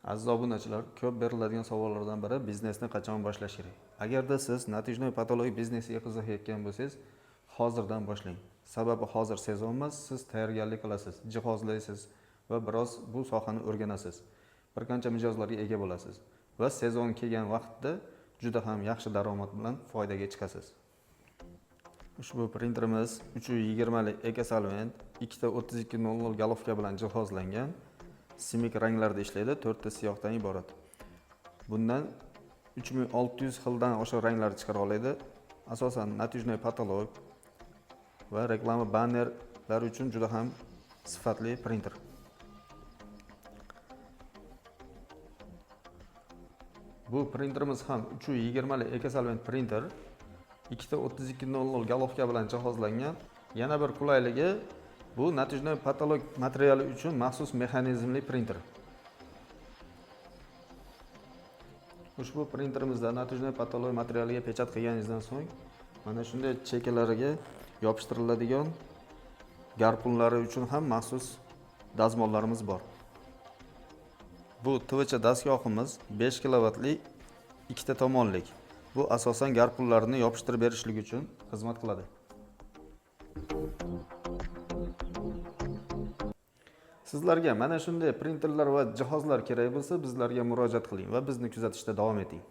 Aziz obunachilar, ko'p beriladigan savollardan biri biznesni qachon boshlash kerak. Agarda siz natijnoy patologik biznesiga qiziqayotgan bo'lsangiz, hozirdan boshlang. Sababi hozir sezon emas, siz tayyorgarlik qilasiz, jihozlaysiz va biroz bu sohani o'rganasiz. Bir qancha mijozlarga ega bo'lasiz va sezon kelgan vaqtda juda ham yaxshi daromad bilan foydaga chiqasiz. Ushbu printerimiz 320 lik Ecosolvent 23200 galovka bilan jihozlangan. Simik ranglarda ishlaydi, 4 ta siyohdan iborat. Bundan 3600 xildan oshiq ranglar chiqara oladi. Asosan natijnoy patolog va reklama bannerlar uchun juda ham sifatli printer. Bu printerimiz ham 320 lik Ecosolvent printer 23200 galovka bilan jihozlangan. Yana bir qulayligi, bu natijnoy patolog materiali uchun maxsus mexanizmli printer. Ushbu printerimizda natijnoy patolog materialiga pechat qilganingizdan so'ng mana shunday chekalariga yopishtiriladigan garpunlari uchun ham maxsus dazmollarimiz bor. Bu TVC dastgohimiz 5 kilovatli ikkita tomonlik. Bu asosan garpunlarni yopishtirib berishlik uchun xizmat qiladi. Sizlarga mana shunday printerlar va jihozlar kerak bo'lsa, bizlarga murojaat qiling va bizni kuzatishda davom eting.